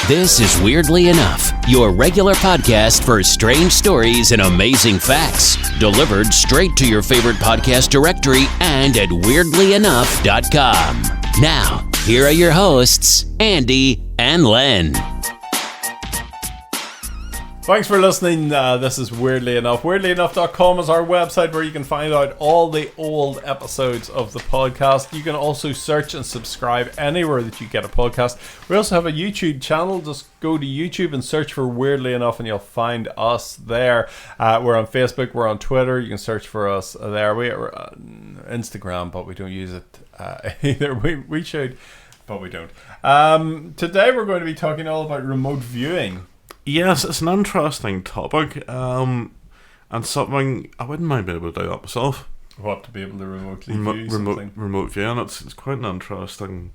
This is Weirdly Enough, your regular podcast for strange stories and amazing facts, delivered straight to your favorite podcast directory and at weirdlyenough.com. Now, here are your hosts, Andy and Len. Thanks for listening. This is Weirdly Enough. Weirdlyenough.com is our website where you can find out all the old episodes of the podcast. You can also search and subscribe anywhere that you get a podcast. We also have a YouTube channel. Just go to YouTube and search for Weirdly Enough and you'll find us there. We're on Facebook. We're on Twitter. You can search for us there. We're on Instagram, but we don't use it either. We should, but we don't. Today we're going to be talking all about remote viewing. Yes, it's an interesting topic, and something I wouldn't mind being able to do that myself. What, to be able to remotely view something? Remote viewing, it's quite an interesting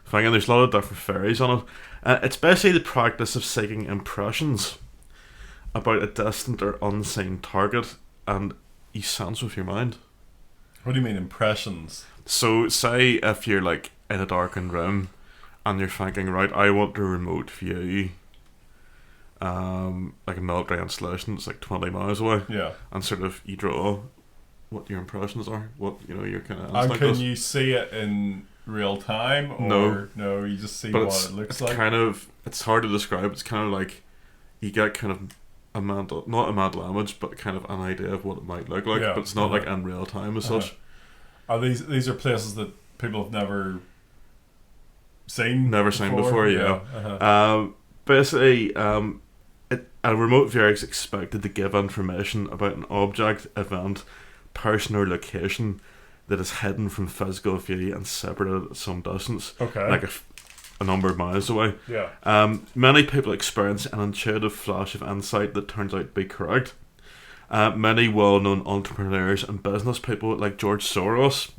thing, and there's a lot of different theories on it. It's basically the practice of seeking impressions about a distant or unseen target, and you sense with your mind. What do you mean, impressions? So, say if you're like in a darkened room, and you're thinking, right, I want to remote view like a military installation that's like 20 miles away. Yeah. And sort of you draw what your impressions are, what your kind of. And can you see it in real time, or no? You just see what it looks like. It's hard to describe. It's kind of like you get kind of not a mental image, but kind of an idea of what it might look like. Yeah. But it's not like in real time as such. Are these are places that people have never seen before? Yeah. Basically, a remote viewer is expected to give information about an object, event, person or location that is hidden from physical view and separated at some distance, like a number of miles away. Yeah. Many people experience an intuitive flash of insight that turns out to be correct. Many well-known entrepreneurs and business people like George Soros,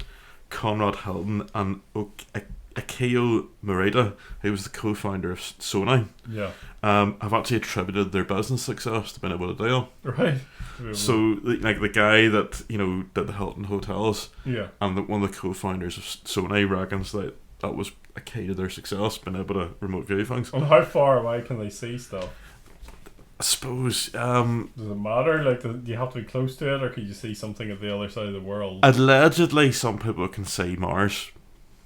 Conrad Hilton and Akio Morita, who was the co-founder of Sony, have actually attributed their business success to being able to do it. Right. So, like the guy that did the Hilton hotels, and one of the co-founders of Sony reckons that was a key to their success, being able to remote view things. And how far away can they see stuff? I suppose. Does it matter? Like, do you have to be close to it, or can you see something at the other side of the world? Allegedly, some people can see Mars.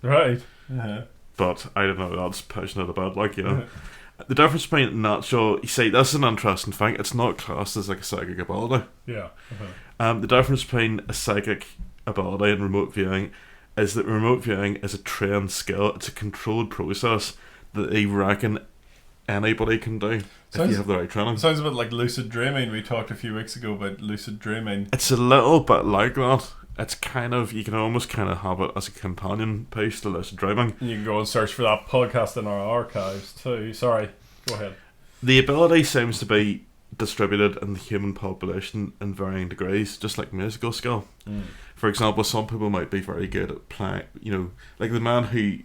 Right. But I don't know, that's pushing it a bit, The difference between natural, you see, this is an interesting thing, it's not classed as like a psychic ability. Yeah. The difference between a psychic ability and remote viewing is that remote viewing is a trained skill, it's a controlled process that they reckon anybody can do if you have the right training. Sounds a bit like lucid dreaming. We talked a few weeks ago about lucid dreaming. It's a little bit like that. It's kind of, you can almost kind of have it as a companion piece to lucid dreaming. You can go and search for that podcast in our archives too. Sorry, go ahead. The ability seems to be distributed in the human population in varying degrees, just like musical skill. For example, some people might be very good at playing, like the man who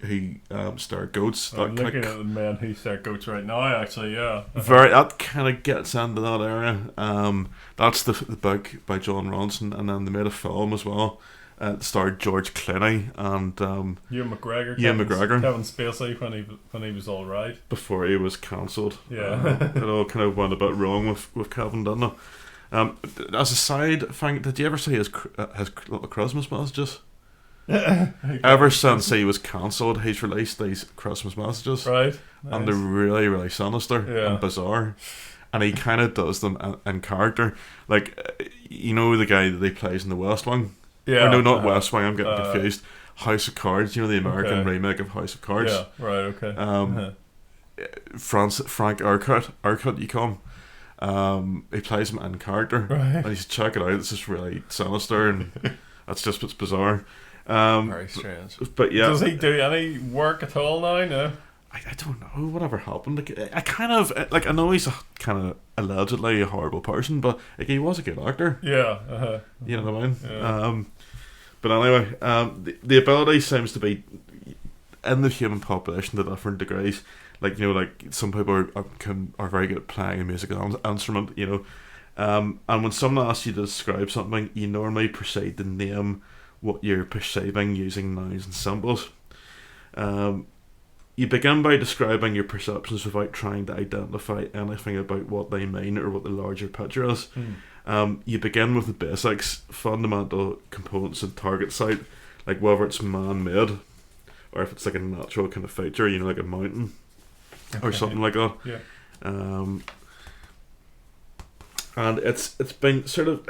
stared goats. I'm looking at the man who stared goats right now, actually, yeah. That kind of gets into that area. That's the book by John Ronson, and then they made a film as well. It starred George Clooney and Ewan McGregor. Kevin Spacey when he was all right before he was cancelled. Yeah. It all kind of went a bit wrong with Kevin, didn't it? As a side thing, did you ever see his little Christmas messages? Ever since he was cancelled, he's released these Christmas messages, right? Nice. And they're really, really sinister and bizarre. And he kind of does them in character, like the guy that he plays in The West Wing. Yeah, or no, not West Wing. I'm getting confused. House of Cards. The American remake of House of Cards. Yeah, right. Okay. Frank Urquhart, you call him. He plays him in character, right. And you should check it out. It's just really sinister, and that's just what's bizarre. Very strange. But yeah, does he do any work at all now? No. I don't know whatever happened. I kind of I know he's a kind of allegedly a horrible person, but he was a good actor. Yeah. You know what I mean? Yeah. But anyway, the ability seems to be in the human population to different degrees. Like some people are very good at playing a musical instrument. And when someone asks you to describe something, you normally proceed to name what you're perceiving using nouns and symbols. you begin by describing your perceptions without trying to identify anything about what they mean or what the larger picture is. You begin with the basics, fundamental components of the target site, like whether it's man-made or if it's like a natural kind of feature, you know, like a mountain or something like that. Yeah. And it's been sort of,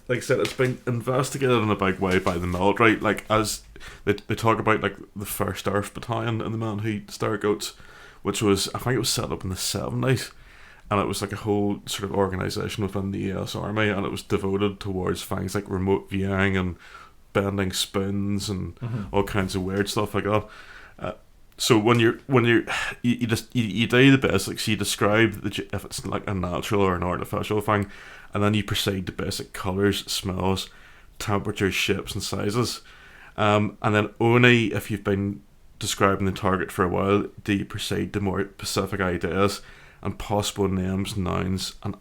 like I said, it's been investigated in a big way by the military. Like, as they talk about, like, the 1st Earth Battalion in the Manhood Stargoats, which was, I think it was set up in the 70s, and it was like a whole sort of organisation within the US Army, and it was devoted towards things like remote viewing and bending spoons and all kinds of weird stuff like that. So when you do the basics, you describe if it's like a natural or an artificial thing, and then you proceed to basic colours, smells, temperatures, shapes and sizes, and then only if you've been describing the target for a while do you proceed to more specific ideas and possible names, nouns and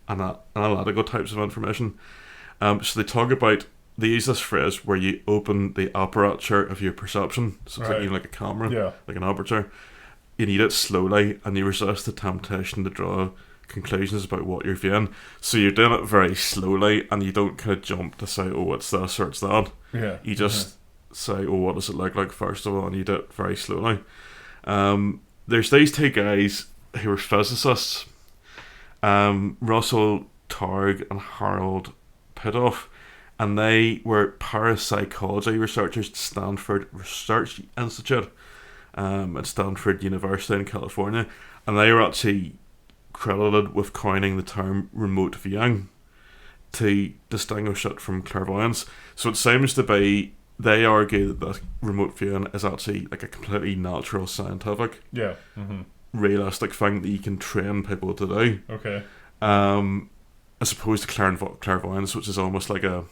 analytical types of information. So they use this phrase where you open the aperture of your perception. So it's like, you know, like a camera, like an aperture. You need it slowly, and you resist the temptation to draw conclusions about what you're viewing. So you're doing it very slowly, and you don't kind of jump to say, oh, it's this or it's that. Yeah. You just say, oh, what does it look like first of all, and you do it very slowly. There's these two guys who are physicists, Russell Targ and Harold Pidoff. And they were parapsychology researchers at Stanford Research Institute at Stanford University in California. And they were actually credited with coining the term remote viewing to distinguish it from clairvoyance. So it seems to be, they argue that remote viewing is actually like a completely natural, scientific, realistic thing that you can train people to do. Okay. As opposed to clairvoyance, which is almost like a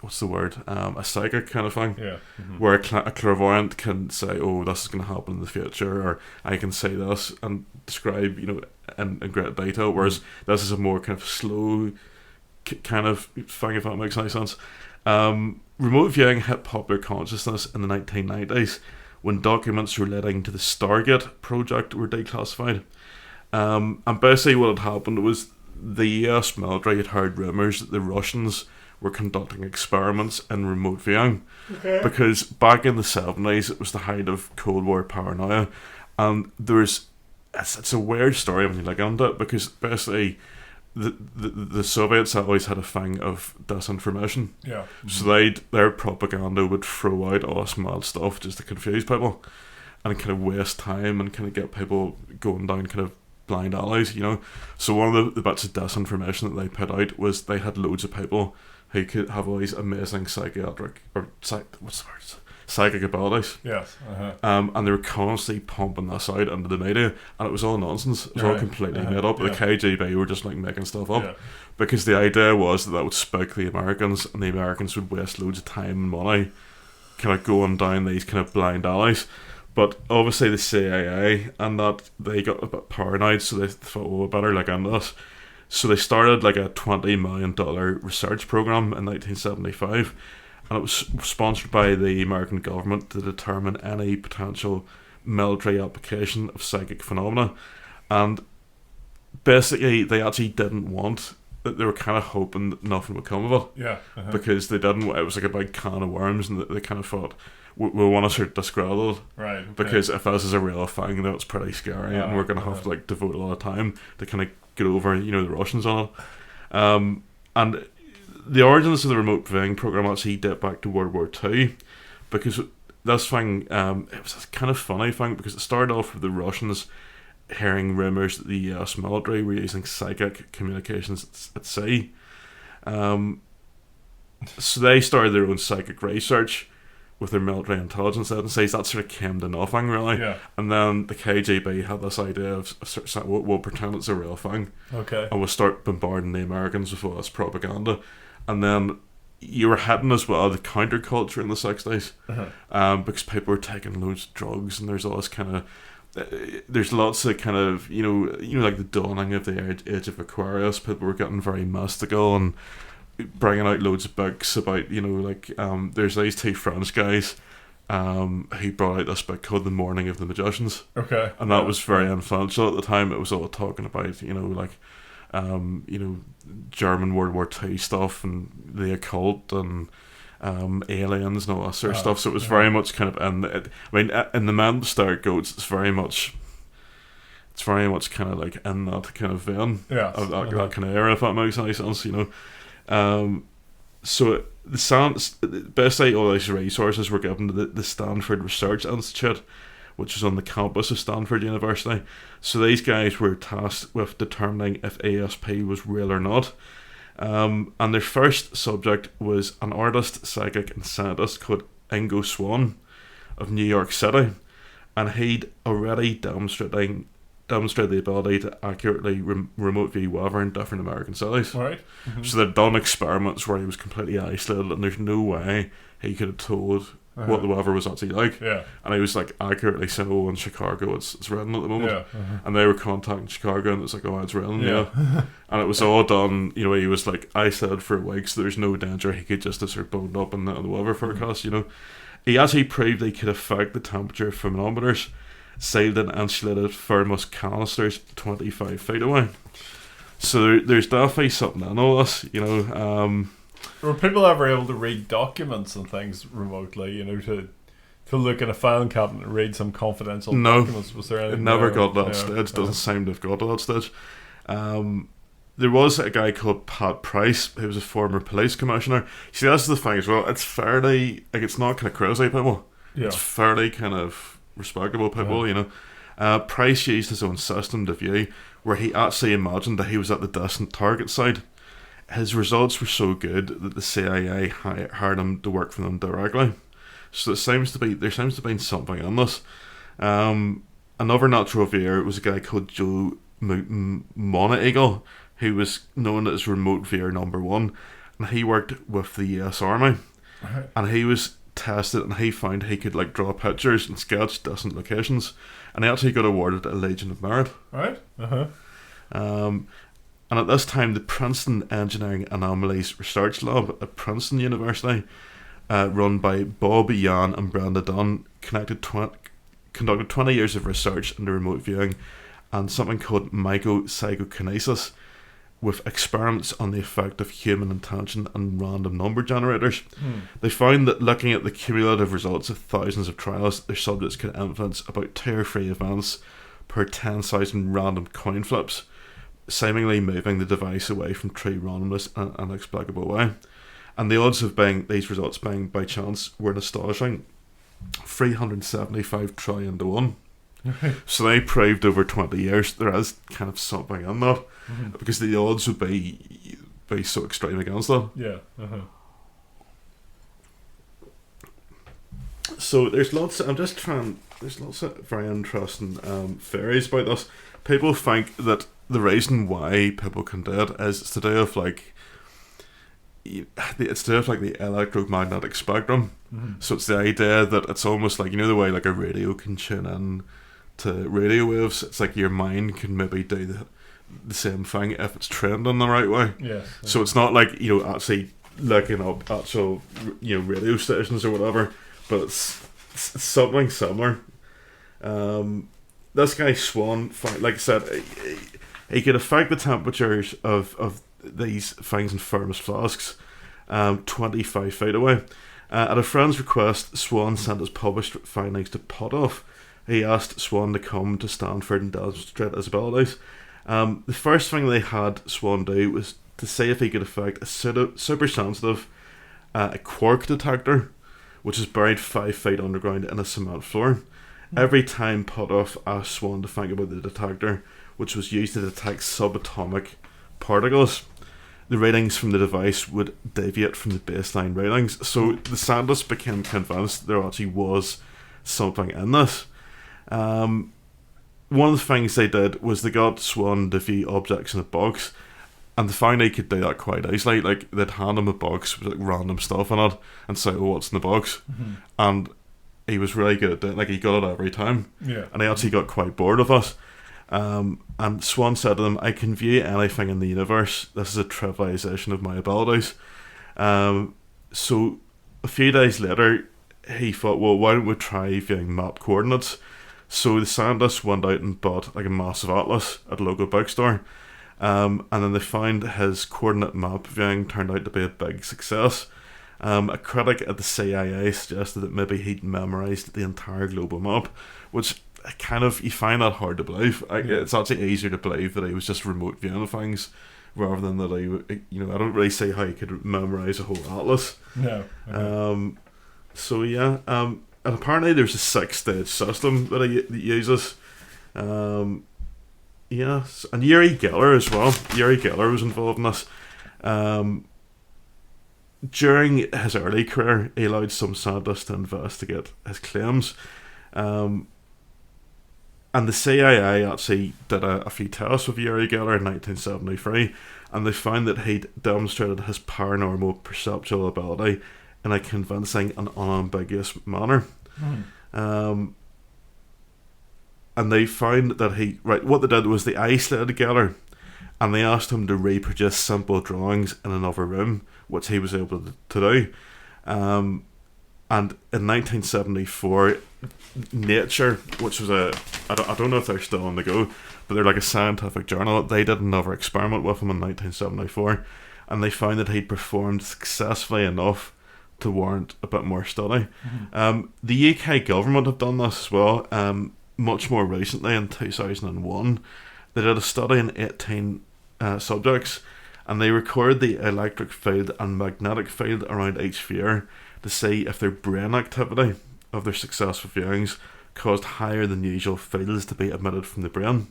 what's the word? A psychic kind of thing. Yeah. Where a clairvoyant can say, "Oh, this is going to happen in the future," or "I can say this," and describe, you know, in great detail. Whereas this is a more kind of slow kind of thing, if that makes any sense. Remote viewing hit popular consciousness in the 1990s when documents relating to the Stargate project were declassified. And basically what had happened was the US military had heard rumours that the Russians were conducting experiments in remote viewing. Okay. Because back in the 70s it was the height of Cold War paranoia, and it's a weird story when you look into it, because basically the Soviets always had a thing of disinformation. Yeah. So their propaganda would throw out all this mad stuff just to confuse people and kind of waste time and kind of get people going down kind of blind alleys, you know. So one of the bits of disinformation that they put out was they had loads of people who could have all these amazing psychic abilities. Yes. And they were constantly pumping this out into the media, and it was all nonsense. It was all completely made up. The KGB were just like making stuff up, because the idea was that would spook the Americans, and the Americans would waste loads of time and money kind of going down these kind of blind alleys. But obviously the CIA and that, they got a bit paranoid, so they thought, well, we better look into this. So they started like a $20 million research program in 1975, and it was sponsored by the American government to determine any potential military application of psychic phenomena. And basically they actually didn't want, they were kind of hoping that nothing would come of it. Yeah. Because they didn't, it was like a big can of worms, and they kind of thought, we want to sort of discredit it. Right. Okay. Because if this is a real thing, then it's pretty scary, and we're going to have to like devote a lot of time to kind of get over, you know, the Russians on it. And the origins of the remote viewing program actually date back to World War II, because this thing, it was a kind of funny thing, because it started off with the Russians hearing rumours that the US military were using psychic communications at sea. So they started their own psychic research with their military intelligence agencies. That sort of came to nothing, really. Yeah. And then the KGB had this idea of, we'll pretend it's a real thing. Okay. And we'll start bombarding the Americans with all this propaganda. And then you were hitting as well the counterculture in the 60s, because people were taking loads of drugs, and there's all this kind of, there's lots of kind of, you know, like the dawning of the age of Aquarius. People were getting very mystical and bringing out loads of books about, you know, like there's these two French guys he brought out this book called The Morning of the Magicians. Okay. And that was very influential at the time. It was all talking about, German World War II stuff and the occult and aliens and all that sort of stuff. So it was very much kind of in the Man with Star Goats, it's very much kind of like in that kind of vein of that kind of era, if that makes any sense, So basically all these resources were given to the Stanford Research Institute, which is on the campus of Stanford University. So these guys were tasked with determining if ASP was real or not. And their first subject was an artist, psychic and scientist called Ingo Swann of New York City. And he'd already demonstrated the ability to accurately remote view weather in different American cities. Right. Mm-hmm. So they'd done experiments where he was completely isolated and there's no way he could have told what the weather was actually like. Yeah. And he was like accurately saying, oh, in Chicago it's raining at the moment. Yeah. And they were contacting Chicago and it was like, oh, it's raining. Yeah. And it was all done, he was like isolated for a week, so there's no danger he could just sort of boned up in the weather forecast, He actually proved he could affect the temperature of thermometers sealed in insulated thermos canisters 25 feet away. So there's definitely something in all this, Were people ever able to read documents and things remotely, to look in a filing cabinet and read some confidential documents? Was there anything? It never got to that stage. Doesn't seem to have got to that stage. There was a guy called Pat Price, who was a former police commissioner. See, that's the thing as well. It's fairly, it's not kind of crazy people. Yeah. It's fairly kind of respectable people, Price used his own system to view, where he actually imagined that he was at the distant target site. His results were so good that the CIA hired him to work for them directly. So there seems to be something in this. Another natural viewer was a guy called Joe Monaeagle, who was known as Remote Viewer Number 1, and he worked with the US Army. Right. And he was tested and he found he could draw pictures and sketch distant locations, and he actually got awarded a Legion of Merit. Right. And at this time, the Princeton Engineering Anomalies Research Lab at Princeton University, run by Bob Yan and Brenda Dunn, conducted 20 years of research into remote viewing and something called psychokinesis, with experiments on the effect of human intention and random number generators. They found that looking at the cumulative results of thousands of trials, their subjects could influence about 2 or 3 events per 10,000 random coin flips, seemingly moving the device away from true randomness in an inexplicable way. And the odds of these results being by chance were an astonishing 375 trillion to 1. So they proved over 20 years there is kind of something in that, because the odds would be so extreme against that. Yeah. So there's lots of very interesting theories about this. People think that the reason why people can do it is it's to do with the electromagnetic spectrum. So it's the idea that it's almost like, the way a radio can tune in to radio waves. It's like your mind can maybe do the same thing if it's trained in the right way. Yes. So it's not like actually looking up actual radio stations or whatever, but it's something similar. This guy Swan, like I said, he could affect the temperatures of these things in thermos flasks 25 feet away. At a friend's request, Swan sent his published findings to Potoff. He asked Swan to come to Stanford and demonstrate his abilities. The first thing they had Swan do was to see if he could affect a super sensitive quark detector, which is buried 5 feet underground in a cement floor. Every time Potoff asked Swan to think about the detector, which was used to detect subatomic particles, the readings from the device would deviate from the baseline readings. So the scientists became convinced there actually was something in this. One of the things they did was they got Swan to view objects in a box, and they found he could do that quite easily. They'd hand him a box with random stuff in it and say, oh, what's in the box? And he was really good at doing it. He got it every time. Yeah. And he actually got quite bored of us. And Swan said to them, I can view anything in the universe. This is a trivialization of my abilities. So a few days later, he thought, well, why don't we try viewing map coordinates? So the scientists went out and bought like a massive atlas at a local bookstore. And then they found his coordinate map viewing turned out to be a big success. A critic at the CIA suggested that maybe he'd memorised the entire global map, which kind of, you find that hard to believe. It's actually easier to believe that he was just remote viewing things rather than that he, I don't really see how he could memorise a whole atlas. No. So yeah, and apparently there's a 6-stage system that he uses. Yes, and Yuri Geller as well. Yuri Geller was involved in this. During his early career, he allowed some scientists to investigate his claims. And the CIA actually did a few tests with Yuri Geller in 1973, and they found that he'd demonstrated his paranormal perceptual ability in a convincing and unambiguous manner. And they found that what they did was they isolated Geller, and they asked him to reproduce simple drawings in another room, which he was able to do. And in 1974, Nature, which was I don't know if they're still on the go, but they're like a scientific journal, they did another experiment with him in 1974, and they found that he'd performed successfully enough to warrant a bit more study. The UK government have done this as well. Much more recently, in 2001, they did a study in 18 subjects, and they recorded the electric field and magnetic field around each viewer to see if their brain activity of their successful viewings caused higher than usual fields to be emitted from the brain.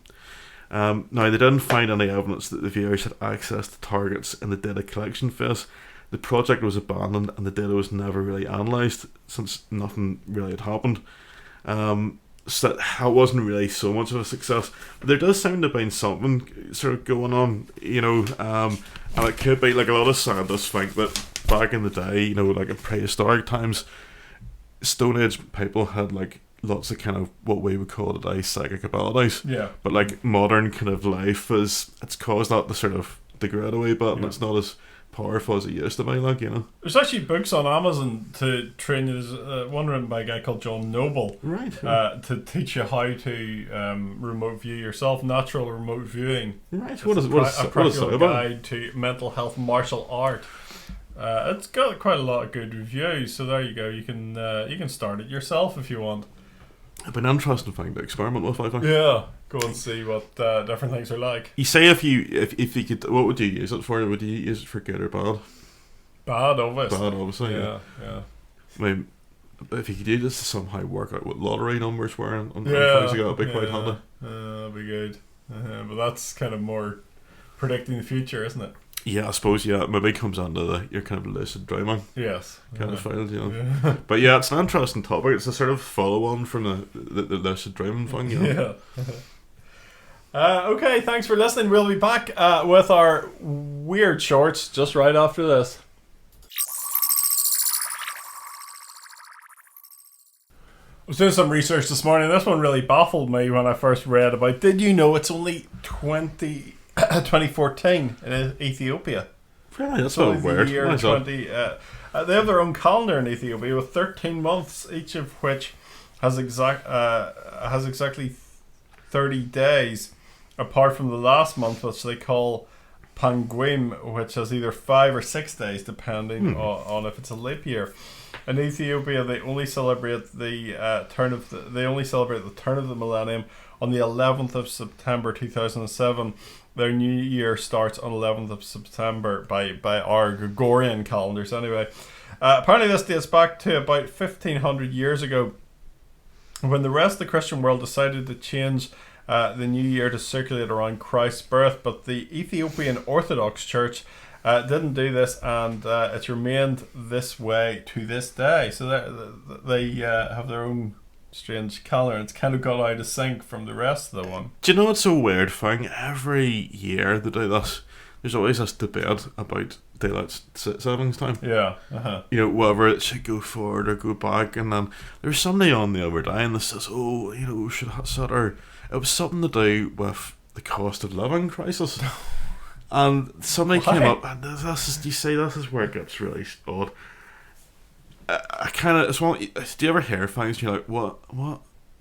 Now, they didn't find any evidence that the viewers had access to targets in the data collection phase. The project was abandoned, and the data was never really analysed since nothing really had happened. So that wasn't really so much of a success, but there does sound to have been something sort of going on, and it could be like a lot of scientists think that back in the day, like in prehistoric times, Stone Age people had like lots of kind of what we would call today psychic abilities. Yeah. But like modern kind of life it's caused that to sort of degrade a wee bit, and it's not as powerful as it used to be, There's actually books on Amazon to train you. There's one written by a guy called John Noble, right? To teach you how to remote view yourself, natural remote viewing. Right. What is a practical guide to mental health martial art. It's got quite a lot of good reviews, so there you go. You can start it yourself if you want. It'd be an interesting thing to experiment with, I think. Yeah, go and see what different things are like. You say if you could, what would you use it for? Would you use it for good or bad? Bad, obviously. Bad, obviously. Yeah. I mean, if you could do this to somehow work out what lottery numbers were and things like that, it'd be quite handy. That'd be good. But that's kind of more predicting the future, isn't it? Yeah, I suppose. Yeah, maybe it comes under your kind of lucid dreaming. Yes. Kind of field, Yeah. But yeah, it's an interesting topic. It's a sort of follow-on from the lucid dreaming thing. Yeah. Okay, thanks for listening. We'll be back with our weird shorts just right after this. I was doing some research this morning. This one really baffled me when I first read about. Did you know it's only 2014 in Ethiopia? Really, that's so weird. They have their own calendar in Ethiopia with 13 months, each of which has exactly 30 days, apart from the last month, which they call Panguim, which has either 5 or 6 days, depending on if it's a leap year. In Ethiopia, they only celebrate the turn of the millennium on the 11th of September 2007. Their new year starts on 11th of September by our Gregorian calendars anyway. Apparently this dates back to about 1500 years ago, when the rest of the Christian world decided to change the new year to circulate around Christ's birth, but the Ethiopian Orthodox Church didn't do this, and it's remained this way to this day. So they have their own strange calendar, and it's kind of got out of sync from the rest of the one. Do you know what's a weird thing? Every year they do this, there's always this debate about daylight savings time. Yeah. Whether it should go forward or go back. And then there was somebody on the other day and this says, we should set our... It was something to do with the cost of living crisis. And somebody came up, and this is where it gets really odd. I kind of, it's one. Do you ever hear things and you're like,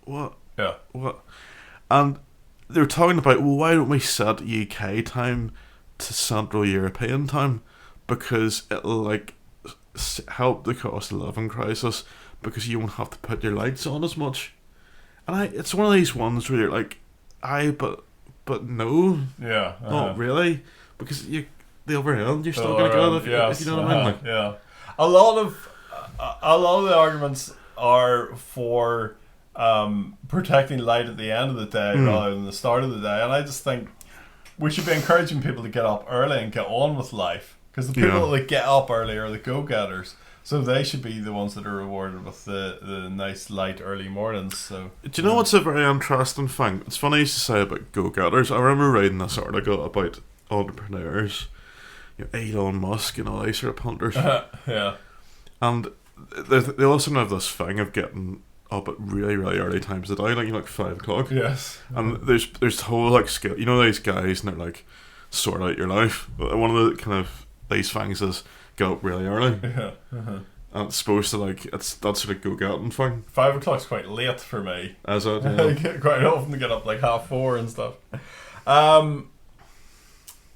what? Yeah. What? And they were talking about, well, why don't we set UK time to Central European time? Because it'll like help the cost of living crisis, because you won't have to put your lights on as much. And it's one of these ones where you're like, but no, yeah, not really, because the other end you're still gonna go if you know what I mean. Like, yeah, a lot of the arguments are for protecting light at the end of the day rather than the start of the day, and I just think we should be encouraging people to get up early and get on with life, because the people that get up early are the go-getters, so they should be the ones that are rewarded with the nice light early mornings. So do you know what's a very interesting thing? It's funny you say about go-getters. I remember reading this article about entrepreneurs, Elon Musk and all these sort of punters. Yeah, and they also have this thing of getting up at really, really early times of the day, like 5 o'clock. Yes. And there's the whole like skill. You know these guys, and they're like, sort out your life. One of the kind of these things is get up really early. Yeah. And it's supposed to like, it's that sort of go-getting thing. 5 o'clock's quite late for me. As it, I get quite often to get up like 4:30 and stuff.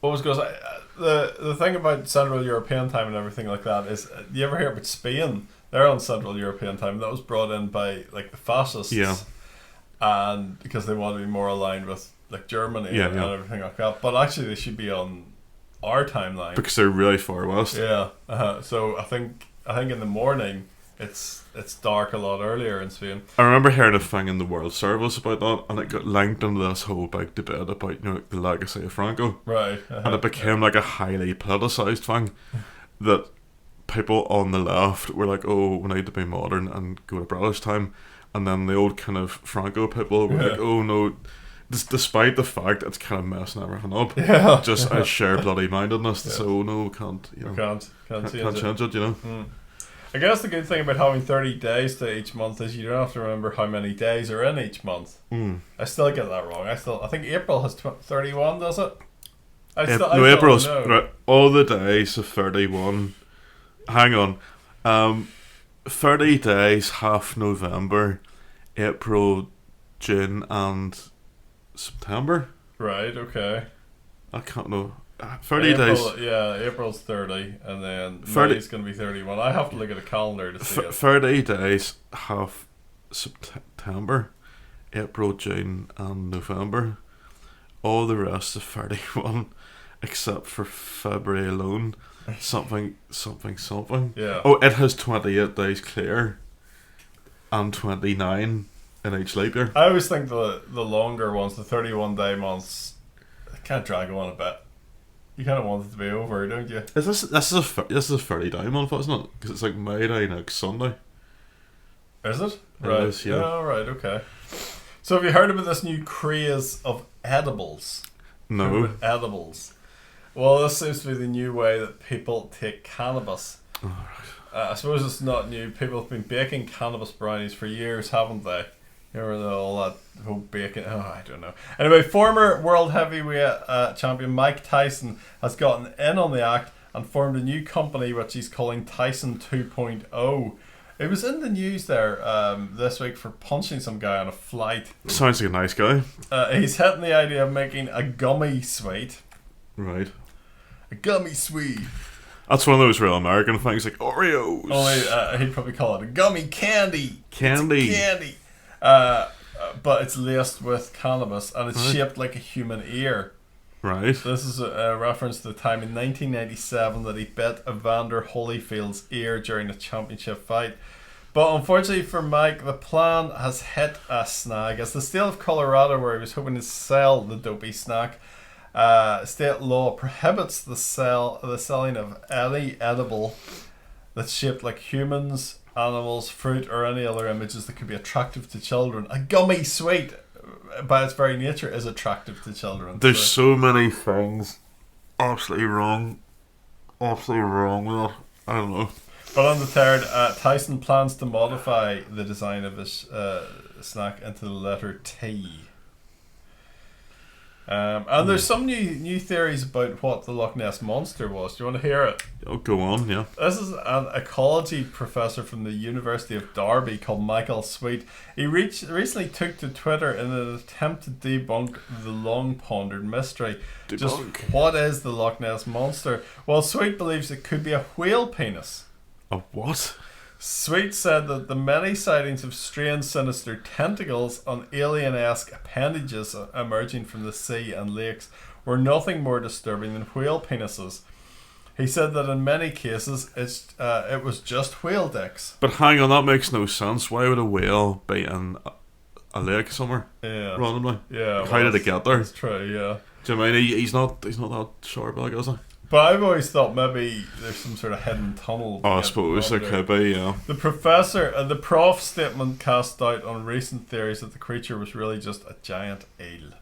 What was going to say? The thing about Central European time and everything like that is, do you ever hear about Spain? They're on Central European time. That was brought in by like the fascists, and because they want to be more aligned with like Germany and everything like that. But actually, they should be on our timeline because they're really far west. Yeah. So I think in the morning it's dark a lot earlier in Spain. I remember hearing a thing in the World Service about that, and it got linked into this whole big debate about the legacy of Franco. Right. And it became like a highly politicised thing that people on the left were like, oh, we need to be modern and go to British time, and then the old kind of Franco people were like, oh no, despite the fact it's kind of messing everything up, just as sheer bloody mindedness. So no, we can't change it. I guess the good thing about having 30 days to each month is you don't have to remember how many days are in each month. I still get that wrong. I think April has 31, does it? April's right, all the days of 31. Hang on. 30 days, half November, April, June and September. Right, okay. I can't know. 30 days. Yeah, April's 30 and then May's going to be 31. I have to look at a calendar to see it. 30 days, half September, April, June and November. All the rest of 31 except for February alone. Something. Yeah. Oh, it has 28 days clear and 29 in each leap year. I always think the longer ones, the 31-day months, can't drag on a bit. You kind of want it to be over, don't you? This is a 30-day month, isn't it? Because it's like May Day next Sunday. Is it? Right. It is, yeah. Oh, right, okay. So have you heard about this new craze of edibles? No. Edibles. Well, this seems to be the new way that people take cannabis. I suppose it's not new. People have been baking cannabis brownies for years, haven't they? You remember all that whole baking? Oh, I don't know. Anyway, former world heavyweight champion Mike Tyson has gotten in on the act and formed a new company which he's calling Tyson 2.0. It was in the news there this week for punching some guy on a flight. Sounds like a nice guy. He's hitting the idea of making a gummy sweet. Right. A gummy sweet. That's one of those real American things, like Oreos. Only he'd probably call it a gummy candy. Candy. It's candy. But it's laced with cannabis and it's shaped like a human ear. Right. This is a reference to the time in 1997 that he bit Evander Holyfield's ear during a championship fight. But unfortunately for Mike, the plan has hit a snag. As the state of Colorado, where he was hoping to sell the dopey snack, state law prohibits the selling of any edible that's shaped like humans, animals, fruit, or any other images that could be attractive to children. A gummy sweet, by its very nature, is attractive to children. There's so many things absolutely wrong with it. I don't know. But undeterred, Tyson plans to modify the design of his snack into the letter T. And there's some new theories about what the Loch Ness Monster was. Do you want to hear it? Oh, go on, yeah. This is an ecology professor from the University of Derby called Michael Sweet. He recently took to Twitter in an attempt to debunk the long-pondered mystery. Just what is the Loch Ness Monster? Well, Sweet believes it could be a whale penis. A what? Sweet said that the many sightings of strange, sinister tentacles and alien-esque appendages emerging from the sea and lakes were nothing more disturbing than whale penises. He said that in many cases it was just whale dicks. But hang on, that makes no sense. Why would a whale be in a lake somewhere? Yeah. Randomly? Yeah. How did it get there? That's true, yeah. Do you mean he's not that sharp, like, is he? But I've always thought maybe there's some sort of hidden tunnel. Oh, I suppose there could be, yeah. The prof statement cast doubt on recent theories that the creature was really just a giant eel.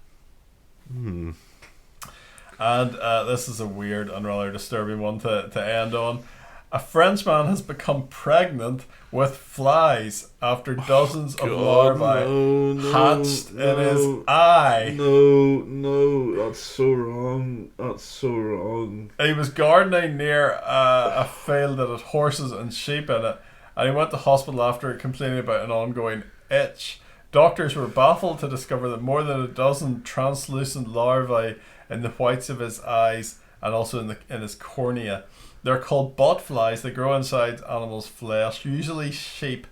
And this is a weird and rather disturbing one to end on. A Frenchman has become pregnant with flies after dozens of larvae hatched in his eye. No, that's so wrong. That's so wrong. He was gardening near a field that had horses and sheep in it, and he went to hospital after complaining about an ongoing itch. Doctors were baffled to discover that more than a dozen translucent larvae in the whites of his eyes and also in his cornea. They're called botflies. They grow inside animals' flesh, usually sheep.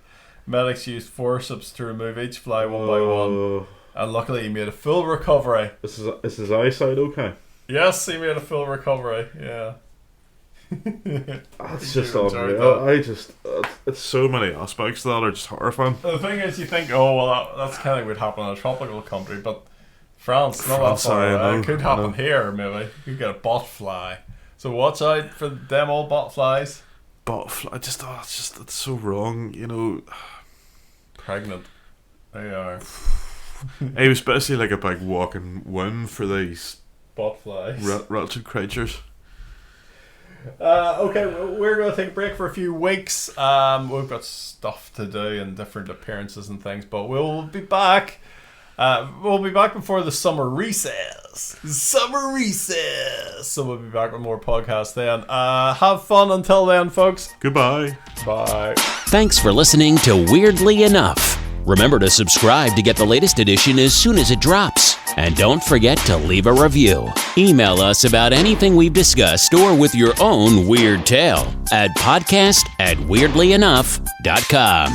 Medics used forceps to remove each fly one by one. And luckily he made a full recovery. Is his eyesight okay? Yes, he made a full recovery, yeah. That's just unreal. It's so many aspects that are just horrifying. The thing is, you think, oh, well, that's kind of would happen in a tropical country, but France, not that far away. It could happen here, maybe. You get a botfly. So watch out for them old botflies. Botfly, it's so wrong, you know. Pregnant. They are. It was basically like a big walking womb for these botflies. Wretched creatures. Okay, we're going to take a break for a few weeks. We've got stuff to do and different appearances and things, but we'll be back. We'll be back before the summer recess. So we'll be back with more podcasts then. Have fun until then, folks. Goodbye. Bye. Thanks for listening to Weirdly Enough. Remember to subscribe to get the latest edition as soon as it drops. And don't forget to leave a review. Email us about anything we've discussed or with your own weird tale at podcast@weirdlyenough.com.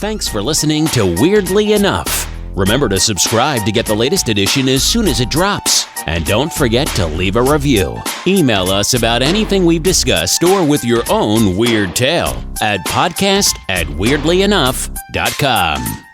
Thanks for listening to Weirdly Enough. Remember to subscribe to get the latest edition as soon as it drops. And don't forget to leave a review. Email us about anything we've discussed or with your own weird tale at podcast@weirdlyenough.com.